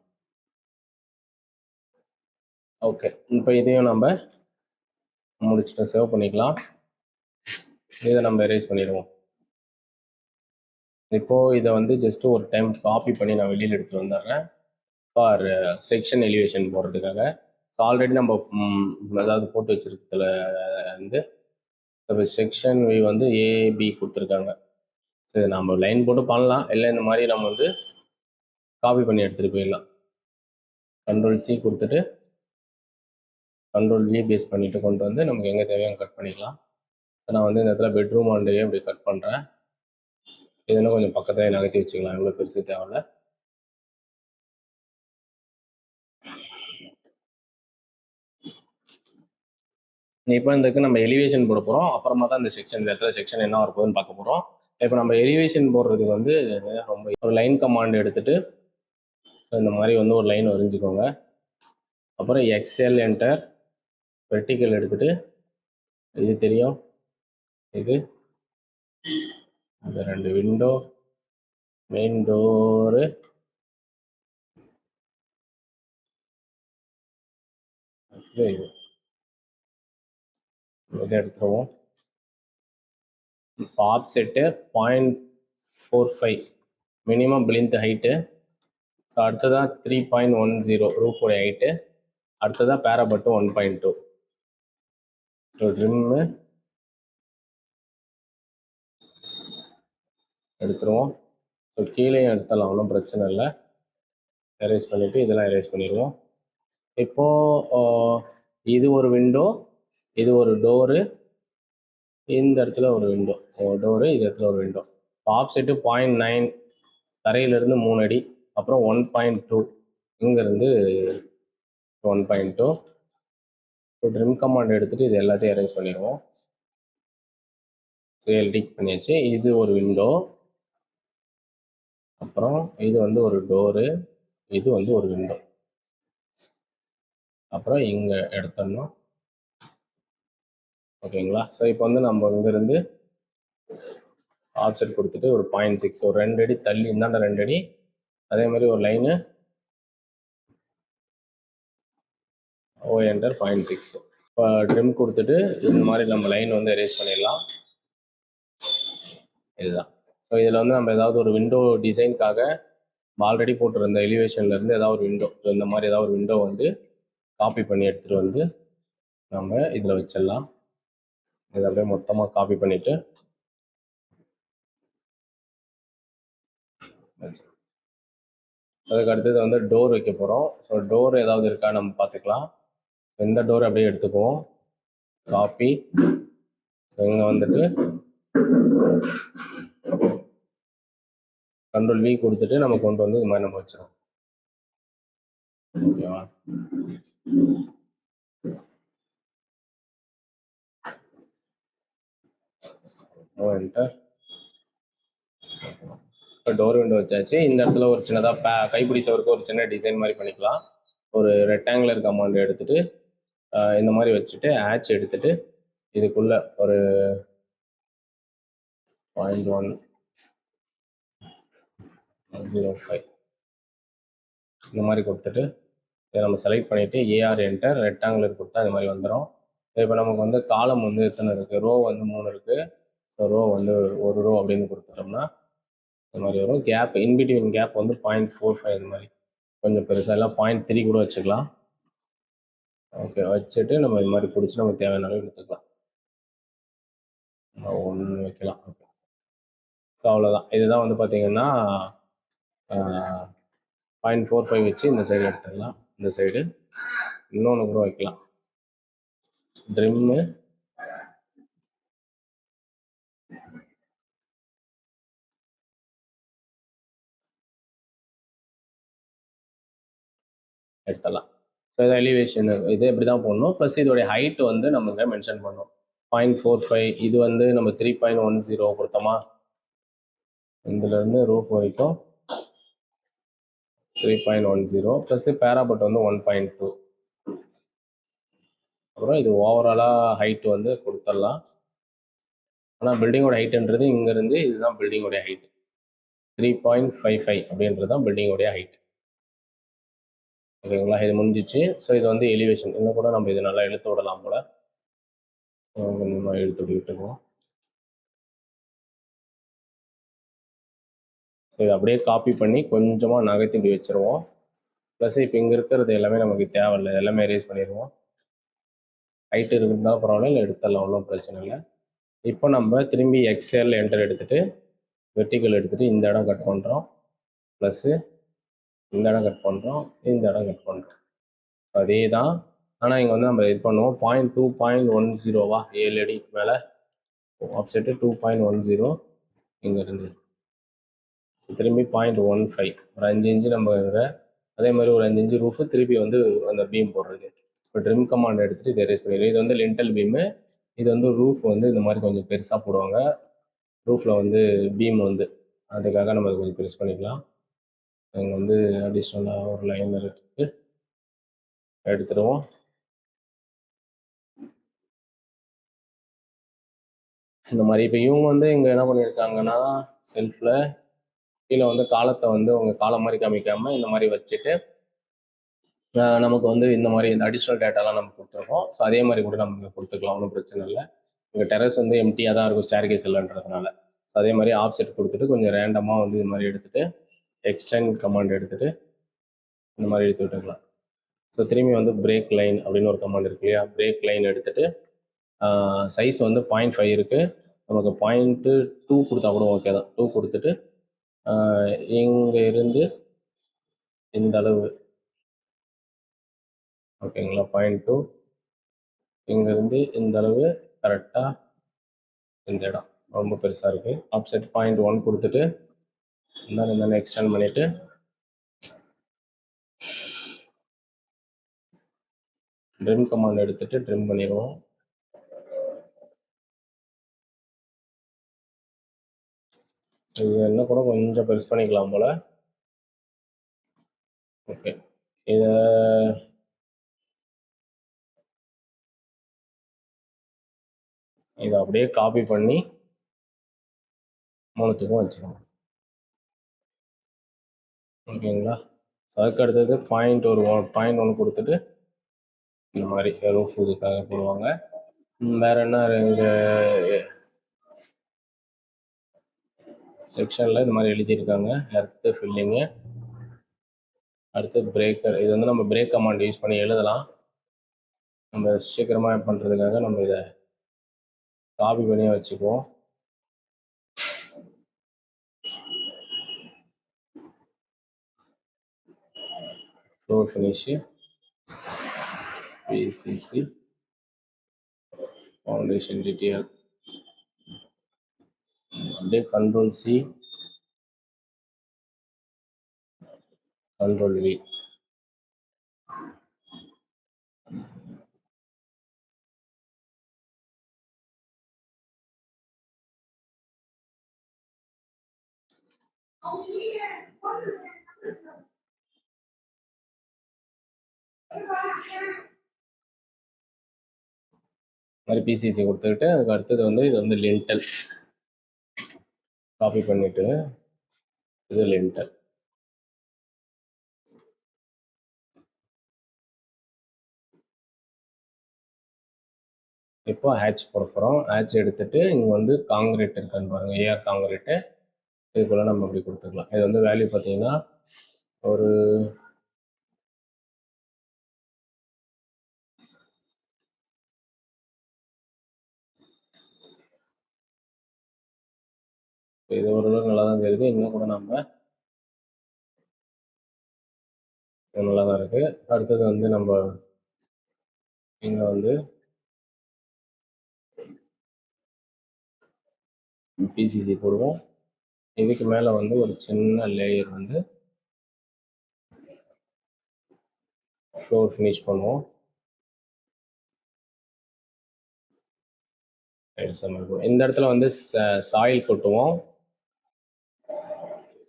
ஓகே, இப்போ இதையும் நம்ம முடிச்சுட்டு சேவ் பண்ணிக்கலாம். இதை நம்ம எரேஸ் பண்ணிடுவோம். இப்போது இதை வந்து ஜஸ்ட் ஒரு டைம் காப்பி பண்ணி நான் வெளியில் எடுத்து வந்துடுறேன் ஃபார் செக்ஷன் எலிவேஷன் போடுறதுக்காக. ஸோ ஆல்ரெடி நம்ம ஏதாவது போட்டு வச்சுருக்கிறதுல வந்து இப்போ செக்ஷன் வி வந்து ஏபி கொடுத்துருக்காங்க. சரி, நம்ம லைன் போட்டு பண்ணலாம், இல்லை இந்த மாதிரி நம்ம வந்து காப்பி பண்ணி எடுத்துகிட்டு போயிடலாம். கண்ட்ரோல்-C கொடுத்துட்டு கண்ட்ரோல்-V பேஸ் பண்ணிவிட்டு கொண்டு வந்து நமக்கு எங்கே தேவையோ கட் பண்ணிக்கலாம். நான் வந்து இந்த இடத்துல பெட்ரூம் ஆண்டையே அப்படி கட் பண்ணுறேன். இதெல்லாம் கொஞ்சம் பக்கத்தில் நகர்த்தி வச்சுக்கலாம், எவ்வளோ பெருசு தேவையில்ல. இப்போ இதுக்கு நம்ம எலிவேஷன் போட போகிறோம். அப்புறமா தான் இந்த செக்ஷன், இந்த இடத்துல செக்ஷன் என்ன வரப்போகுதுன்னு பார்க்க போகிறோம். இப்போ நம்ம எலிவேஷன் போடுறதுக்கு வந்து ரொம்ப ஒரு லைன் கமாண்ட் எடுத்துகிட்டு இந்த மாதிரி வந்து ஒரு லைன் வரைஞ்சிக்கோங்க. அப்புறம் எக்ஸ்எல் என்டர், வெர்டிக்கல் எடுத்துகிட்டு இது தெரியும், இது அந்த 2 விண்டோ, மெயின் டோரு, இது இதை எடுத்துருவோம். இப்போ offset 0.45 minimum plinth height. So அடுத்ததான் 3.10 ரூஃபோடைய ஹைட்டு. அடுத்ததான் பேராபட்டு 1.2. ஸோ ட்ரிம்மு எடுத்துருவோம். ஸோ கீழே எடுத்துடலாம், ஒன்றும் பிரச்சனை இல்லை. எரேஸ் பண்ணிவிட்டு இதெல்லாம் எரேஸ் பண்ணிடுவோம். இப்போது இது ஒரு விண்டோ, இது ஒரு டோரு, இந்த இடத்துல ஒரு விண்டோ டோரு, இந்த இடத்துல ஒரு விண்டோ. ஆப்செட்டு 0.9, தரையிலிருந்து 3 அடி. அப்புறம் 1.2, இங்கேருந்து 1.2. இப்போ ட்ரிம் கமாண்ட் எடுத்துகிட்டு இது எல்லாத்தையும் எரேஸ் பண்ணிடுவோம். டிக் பண்ணியாச்சு. இது ஒரு விண்டோ, அப்புறம் இது வந்து ஒரு டோரு, இது வந்து ஒரு விண்டோ. அப்புறம் இங்கே எடுத்துடணும். ஓகேங்களா? ஸோ இப்போ வந்து நம்ம இங்கேருந்து ஆப்செட் கொடுத்துட்டு ஒரு 0.6, ஒரு 2 அடி தள்ளி, இந்தாண்ட 2 அடி, அதே மாதிரி ஒரு லைனு ஓ என்டர் 0.6. இப்போ ட்ரிம் கொடுத்துட்டு இந்த மாதிரி நம்ம லைன் வந்து எரேஸ் பண்ணிடலாம். இதுதான். ஸோ இதில் வந்து நம்ம ஏதாவது ஒரு விண்டோ டிசைனுக்காக ஆல்ரெடி போட்டிருந்த எலிவேஷன்லேருந்து ஏதாவது ஒரு விண்டோ, இந்த மாதிரி ஏதாவது ஒரு விண்டோ வந்து காப்பி பண்ணி எடுத்துகிட்டு வந்து நம்ம இதில் வச்சிடலாம். இதை அப்படியே மொத்தமாக காப்பி பண்ணிவிட்டு அதுக்கு அடுத்தது வந்து டோர் வைக்க போகிறோம். ஸோ டோர் ஏதாவது இருக்கா நம்ம பார்த்துக்கலாம். எந்த டோர் அப்படியே எடுத்துக்குவோம், காப்பி. ஸோ இங்கே வந்துட்டு கண்ட்ரோல்-V கொடுத்துட்டு நம்ம கொண்டு வந்து இது மாதிரி நம்ம வச்சிடும். ஓகேவா? என்டர். இப்போ டோர் விண்டோ வச்சாச்சு. இந்த இடத்துல ஒரு சின்னதாக கைப்பிடி சவருக்கு ஒரு சின்ன டிசைன் மாதிரி பண்ணிக்கலாம். ஒரு ரெக்டாங்குலர் கமாண்ட் எடுத்துகிட்டு இந்த மாதிரி வச்சுட்டு ஆச் எடுத்துகிட்டு இதுக்குள்ளே ஒரு 0.105 இந்த மாதிரி கொடுத்துட்டு இதை நம்ம செலக்ட் பண்ணிவிட்டு ஏஆர் என்டர், ரெக்டாங்குலர் கொடுத்தா இந்த மாதிரி வந்துடும். இப்போ நமக்கு வந்து காலம் வந்து எத்தனை இருக்குது, ரோ வந்து 3 இருக்குது. ஸோ ரோ வந்து ஒரு ரோ அப்படின்னு கொடுத்துட்டோம்னா இந்த மாதிரி வரும். கேப், இன்பிட்வீன் கேப் வந்து 0.45, இந்த மாதிரி கொஞ்சம் பெருசாக இல்லை 0.3 கூட வச்சுக்கலாம். ஓகே, வச்சுட்டு நம்ம இது மாதிரி பிடிச்சி நமக்கு தேவையான அளவு எடுத்துக்கலாம். 1 வைக்கலாம். ஓகே, ஸோ அவ்வளோதான். இதுதான் வந்து பார்த்தீங்கன்னா 0.45 வச்சு இந்த சைடு எடுத்துடலாம். இந்த சைடு இன்னொன்று கூட வைக்கலாம். ட்ரிம்மு, எடுத்துடலாம். ஸோ இது எலிவேஷன், இது இப்படி தான் போடணும். ப்ளஸ் இதோடைய ஹைட் வந்து நம்ம இங்கே மென்ஷன் பண்ணோம் 0.45. இது வந்து நம்ம 3.10 கொடுத்தோமா, இதுலேருந்து ரூஃப் வரைக்கும் 3.10 ப்ளஸ் பேராபட் வந்து 1.2. அப்புறம் இது ஓவராலாக ஹைட் வந்து கொடுத்துடலாம். ஆனால் பில்டிங்கோட ஹைட்டுன்றது இங்கேருந்து இதுதான் பில்டிங்கோடைய ஹைட். 3.55 அப்படின்றது தான் பில்டிங்கோடைய ஹைட். ஓகேங்களா, இது முடிஞ்சிச்சு. ஸோ இது வந்து எலிவேஷன். இன்னும் கூட நம்ம இது நல்லா இழுத்து விடலாம் போல். கொஞ்சமாக இழுத்து விட்டுக்குவோம். ஸோ இதை அப்படியே காப்பி பண்ணி கொஞ்சமாக நகர்த்தி இப்படி வச்சுருவோம். ப்ளஸ் இப்போ இங்கே இருக்கிறது எல்லாமே நமக்கு தேவையில்லை, எல்லாமே erase பண்ணிடுவோம். ஹைட் இருந்தாலும் பரவாயில்ல, இல்லை எடுத்துடலாம், ஒன்றும் பிரச்சனை இல்லை. இப்போ நம்ம திரும்பி எக்ஸல் என்டர் எடுத்துகிட்டு வெர்டிக்கல் எடுத்துகிட்டு இந்த இடம் கட் பண்ணுறோம், ப்ளஸ்ஸு இந்த இடம் கட் பண்ணுறோம், இந்த இடம் கட் பண்ணுறோம். அதே தான். ஆனால் இங்கே வந்து நம்ம இது பண்ணுவோம் 2.10 7 அடிக்கு மேலே ஆப்செட்டு 2.10 இங்கேருந்து திரும்பி 0.15 ஒரு 5 இன்ச்சு நம்ம இங்கே, அதே மாதிரி ஒரு 5 இன்ச்சு ரூஃபு திருப்பி வந்து அந்த பீம் போடுறது. இப்போ ட்ரிம் கமாண்ட் எடுத்துகிட்டு இதை erase பண்ணிடுவோம். இது வந்து லிண்டல் பீமு, இது வந்து ரூஃப் வந்து இந்த மாதிரி கொஞ்சம் பெருசாக போடுவாங்க. ரூஃபில் வந்து பீம் வந்து அதுக்காக நம்ம அதை கொஞ்சம் பெருசு பண்ணிக்கலாம். இங்கே வந்து அடிஷ்னலாக ஒரு லைன் எடுத்துடுவோம். இந்த மாதிரி இப்போ இவங்க வந்து இங்கே என்ன பண்ணியிருக்காங்கன்னா செல்ஃபில் கீழே வந்து காலத்தை வந்து உங்கள் காலம் மாதிரி காமிக்காமல் இந்த மாதிரி வச்சுட்டு நமக்கு வந்து இந்த மாதிரி இந்த அடிஷ்னல் டேட்டாலாம் நம்ம கொடுத்துருக்கோம். ஸோ அதே மாதிரி கூட நம்ம கொடுத்துக்கலாம், ஒன்றும் பிரச்சனை இல்லை. இங்கே டெரஸ் வந்து எம்டியாக தான் இருக்கும், ஸ்டேர் கேஸ் இல்லைன்றதுனால. ஸோ அதே மாதிரி ஆப்செட் கொடுத்துட்டு கொஞ்சம் ரேண்டமாக வந்து இது மாதிரி எடுத்துகிட்டு எக்ஸ்டெண்ட் கமாண்ட் எடுத்துகிட்டு இந்த மாதிரி எடுத்து விட்டுக்கலாம். ஸோ திரும்பி வந்து பிரேக் லைன் அப்படின்னு ஒரு கமாண்ட் இருக்கு இல்லையா, பிரேக் லைன் எடுத்துகிட்டு சைஸ் வந்து 0.5 இருக்குது, நமக்கு 0.2 கொடுத்தா கூட ஓகே தான். 2 கொடுத்துட்டு இங்கே இருந்து இந்த அளவு ஓகேங்களா, 0.2 இங்கேருந்து இந்த அளவு கரெக்டாக இந்த இடம் ரொம்ப பெருசாக இருக்குது. ஆப்செட் 0.1 கொடுத்துட்டு இந்த எக்ஸ்டெண்ட் பண்ணிவிட்டு ட்ரிம் கமாண்ட் எடுத்துகிட்டு ட்ரிம் பண்ணிடுவோம். இது என்ன கூட கொஞ்சம் பெருசு பண்ணிக்கலாம் போல். ஓகே, இதை அப்படியே காப்பி பண்ணி மூணுத்துக்கும் வச்சுக்கணும். ஓகேங்களா, அதுக்கு அடுத்தது 0.1 கொடுத்துட்டு இந்த மாதிரி ரூஃப் இதுக்காக போடுவாங்க. வேறு என்ன இங்கே செக்ஷனில் இந்த மாதிரி எழுதியிருக்காங்க, எர்த்து ஃபில்லிங்கு, அடுத்து பிரேக்கர். இது வந்து நம்ம பிரேக் கமாண்ட் யூஸ் பண்ணி எழுதலாம். நம்ம சீக்கிரமாக பண்ணுறதுக்காக நம்ம இதை காப்பி பண்ணி வச்சுக்குவோம். Floor finish, PCC, foundation detail, அப்படியே Ctrl+C Ctrl+V. மாதிரி பிசிசி கொடுத்துக்கிட்டு அதுக்கு அடுத்தது வந்து இது வந்து லிண்டல் காப்பி பண்ணிவிட்டு இது லிண்டல். இப்போ ஹேட்ச் போட போகிறோம். ஹேட்ச் எடுத்துகிட்டு இங்கே வந்து காங்கிரீட் இருக்கான்னு பாருங்கள், ஏஆர் காங்கிரீட்டு. இதுக்குள்ளே நம்ம அப்படி கொடுத்துக்கலாம். இது வந்து வேல்யூ பார்த்தீங்கன்னா ஒரு இது ஓரளவுக்கு நல்லா தான் தெரியுது. இன்னும் கூட நம்ம நல்லா தான் இருக்குது. அடுத்தது வந்து நம்ம இங்கே வந்து பிசிசி போடுவோம். இதுக்கு மேலே வந்து ஒரு சின்ன லேயர் வந்து ஃப்ளோர் ஃபினிஷ் பண்ணுவோம். இந்த இடத்துல வந்து சாயில் கொட்டுவோம்.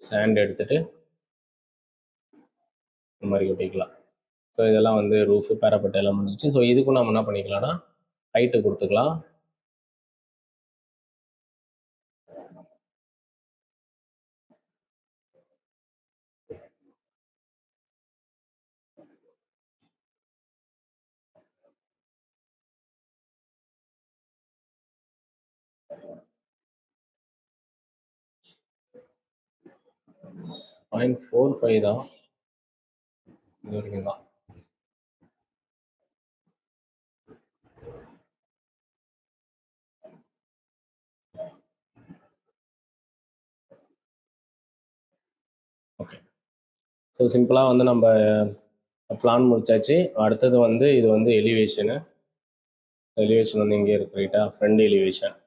சாண்ட் எடுத்துட்டு இந்த மாதிரி ஒட்டிக்கலாம். ஸோ இதெல்லாம் வந்து ரூஃபு பேரப்பட்ட எல்லாம் முடிஞ்சிச்சு. ஸோ இதுக்கும் நம்ம என்ன பண்ணிக்கலாம்னா ஹைட்டு கொடுத்துக்கலாம். பாயிண்ட் 45 தான், இது வரைக்கும் தான். ஓகே, ஸோ சிம்பிளாக வந்து நம்ம பிளான் முடிச்சாச்சு. அடுத்தது வந்து இது வந்து எலிவேஷனு. எலிவேஷன் வந்து இங்கே இருக்கு ரைட்டா, ஃப்ரண்ட் எலிவேஷன்.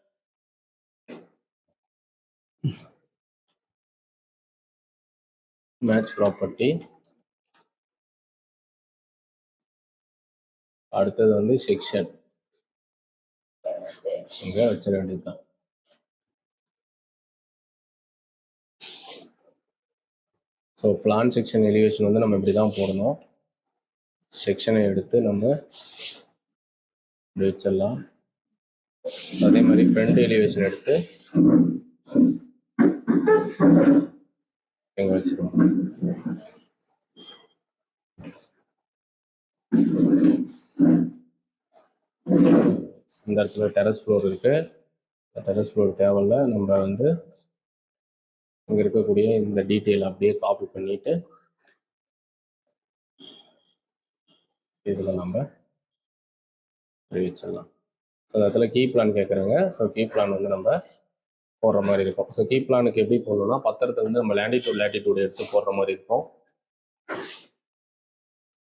Match property. அடுத்தது வந்து செக்ஷன், இங்கே வச்சிட வேண்டியது தான். ஸோ பிளான் செக்ஷன் எலிவேஷன் வந்து நம்ம இப்படி தான் போடணும். செக்ஷனை எடுத்து நம்ம இப்படி வச்சிடலாம். அதே மாதிரி ஃப்ரண்ட் எலிவேஷன் எடுத்து எங்கே வச்சிருவோம். இந்த இடத்துல டெரஸ் ஃப்ளோர் இருக்கு. டெரஸ் ஃப்ளோர் தேவையில்ல. நம்ம வந்து இங்கே இருக்கக்கூடிய இந்த டீட்டெயில் அப்படியே காப்பி பண்ணிட்டு இதில் நம்ம வச்சிடலாம். ஸோ அந்த இடத்துல கீ பிளான் கேட்குறாங்க. ஸோ கீ பிளான் வந்து நம்ம போடுற மாதிரி இருக்கும். ஸோ கீ பிளானுக்கு எப்படி போடணும்னா பத்திரத்தை வந்து நம்ம லேட்டிடியூட் எடுத்து போடுற மாதிரி இருக்கும்.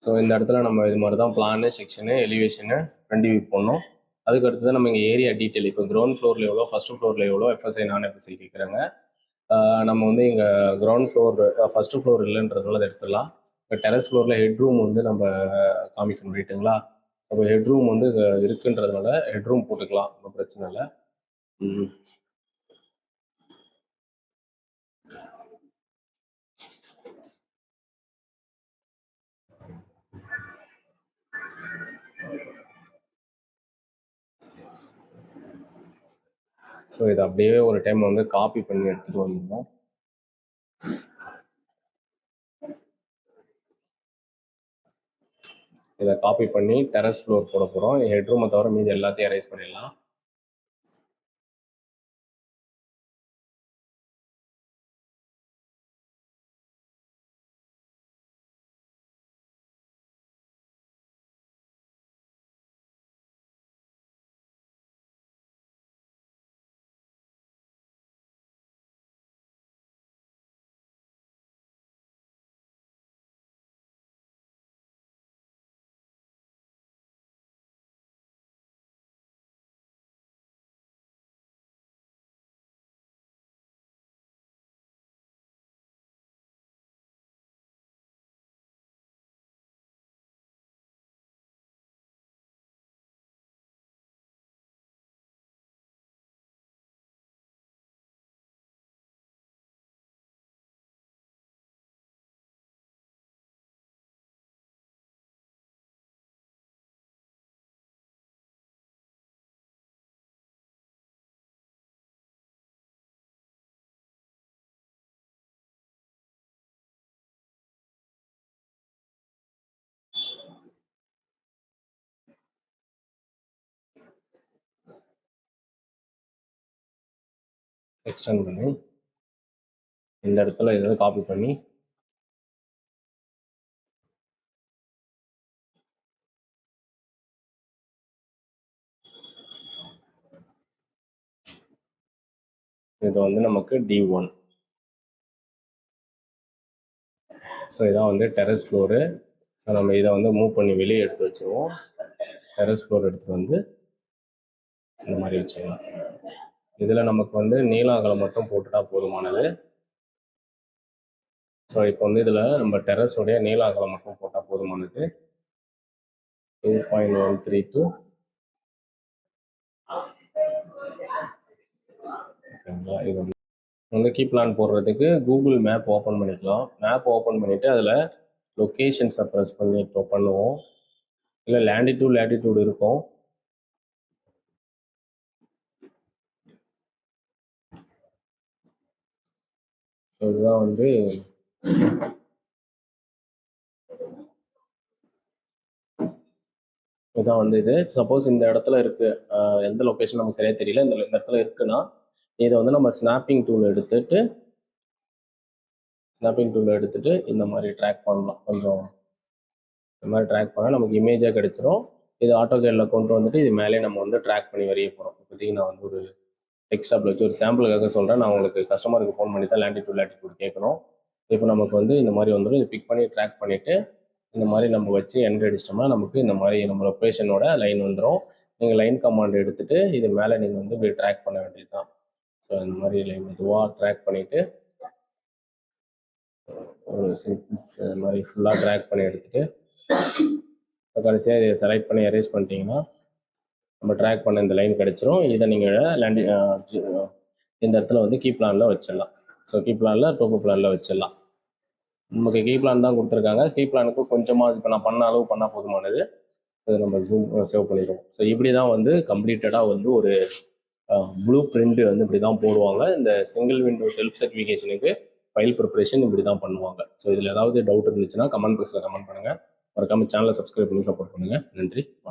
ஸோ இந்த இடத்துல நம்ம இது மாதிரி தான் plan, section, elevation, front view போடணும். அதுக்கு அடுத்தது நம்ம இங்கே ஏரியா டீட்டெயில், இப்போ கிரவுண்ட் ஃப்ளோரில் எவ்வளோ, ஃபஸ்ட்டு ஃப்ளோரில் எவ்வளோ, எஃப்எஸ்ஐ நான் எஃப்எஸ்ஐ கேட்குறாங்க. நம்ம வந்து இங்கே கிரவுண்ட் ஃப்ளோர் ஃபஸ்ட்டு ஃப்ளோர் இல்லைன்றதுனால அதை எடுத்துடலாம். இப்போ டெரஸ் ஃப்ளோரில் ஹெட் ரூம் வந்து நம்ம காமிக்க முடியுதுங்களா. அப்போ ஹெட் ரூம் வந்து இருக்குன்றதுனால ஹெட் ரூம் போட்டுக்கலாம், ஒன்றும் பிரச்சனை இல்லை. ஸோ இதை அப்படியே ஒரு டைம் வந்து காப்பி பண்ணி எடுத்துகிட்டு வந்துடணும். இதை காப்பி பண்ணி டெரஸ் ஃப்ளோர் போட போகிறோம். ஹெட் ரூமை தவிர மீதி எல்லாத்தையும் அரேஞ்ச் பண்ணிடலாம். எக்ஸ்டெண்ட் பண்ணி இந்த இடத்துல இதை காப்பி பண்ணி இது வந்து நமக்கு D1. ஸோ இதான் வந்து டெரஸ் ஃப்ளோரு. ஸோ நம்ம இதை வந்து மூவ் பண்ணி வெளியே எடுத்து வச்சுருவோம். டெரஸ் ஃப்ளோர் எடுத்து வந்து இந்த மாதிரி வச்சுக்கலாம். இதில் நமக்கு வந்து நீள அகலம் மட்டும் போட்டுட்டா போதுமானது. ஸோ இப்போ வந்து இதில் நம்ம டெரஸோடைய நீள அகலம் மட்டும் போட்டால் போதுமானது. 2.132. ஓகேங்களா. இது வந்து கீ பிளான் போடுறதுக்கு கூகுள் மேப் ஓப்பன் பண்ணிக்கலாம். மேப் ஓப்பன் பண்ணிவிட்டு அதில் லொக்கேஷன்ஸை ப்ரெஸ் பண்ணி இப்போ பண்ணுவோம். இல்லை லேண்டிடியூட் லேட்டிடியூட் இருக்கும். இதுதான் வந்து இதான் வந்து இது. சப்போஸ் இந்த இடத்துல இருக்கு, எந்த லொக்கேஷன் நமக்கு சரியா தெரியல, இந்த இடத்துல இருக்குன்னா இதை வந்து நம்ம ஸ்னாப்பிங் டூல் எடுத்துட்டு இந்த மாதிரி ட்ராக் பண்ணலாம். கொஞ்சம் இந்த மாதிரி ட்ராக் பண்ணால் நமக்கு இமேஜாக கிடைச்சிரும். இது ஆட்டோகேடில் கொண்டு வந்துட்டு இது மேலே நம்ம வந்து ட்ராக் பண்ணி வரைய போகிறோம். இப்போதைக்கு நான் வந்து ஒரு டெக்ஸ்டாப்பில் வச்சு ஒரு சாம்பிளுக்காக சொல்கிறேன். நான் உங்களுக்கு கஸ்டமருக்கு ஃபோன் பண்ணி தான் லேண்டிடியூட் கேட்கணும். இப்போ நமக்கு வந்து இந்த மாதிரி வந்துடும். இது பிக் பண்ணி ட்ராக் பண்ணிவிட்டு இந்த மாதிரி நம்ம வச்சு என்ட்ரு அடிச்சிட்டோம்னா நமக்கு இந்த மாதிரி நம்ம லொக்கேஷனோட லைன் வந்துடும். நீங்கள் லைன் கமாண்ட் எடுத்துகிட்டு இது மேலே நீங்கள் வந்து இப்படி ட்ராக் பண்ண வேண்டியது தான். ஸோ இந்த மாதிரி லைன் மெதுவாக ட்ராக் பண்ணிவிட்டு ஒரு சென்டென்ஸ் மாதிரி ஃபுல்லாக ட்ராக் பண்ணி எடுத்துகிட்டு கடைசியாக இதை செலக்ட் பண்ணி எரேஸ் பண்ணிட்டீங்கன்னா நம்ம ட்ராக் பண்ண இந்த லைன் கிடச்சிரும். இதை நீங்கள் இந்த இடத்துல வந்து கீ பிளானில் வச்சிடலாம். ஸோ கீ பிளானில் டோப்பு பிளானில் வச்சிடலாம். நமக்கு கீ பிளான் தான் கொடுத்துருக்காங்க. கீ பிளானுக்கு கொஞ்சமாக இப்போ நான் பண்ண அளவு பண்ணால் போதுமானது. அதை நம்ம ஜூம் சேவ் பண்ணிடுவோம். ஸோ இப்படி தான் வந்து கம்ப்ளீட்டடாக வந்து ஒரு ப்ளூ பிரிண்ட் வந்து இப்படி தான் போடுவாங்க. இந்த சிங்கிள் விண்டோ செல்ஃப் சர்டிஃபிகேஷனுக்கு ஃபைல் ப்ரிப்பரேஷன் இப்படி தான் பண்ணுவாங்க. ஸோ இதில் ஏதாவது டவுட் இருந்துச்சுன்னா கமெண்ட் பாக்ஸில் கமெண்ட் பண்ணுங்கள். மறக்காமல் சேனலை சப்ஸ்கிரைப் பண்ணி சப்போர்ட் பண்ணுங்கள். நன்றி, வணக்கம்.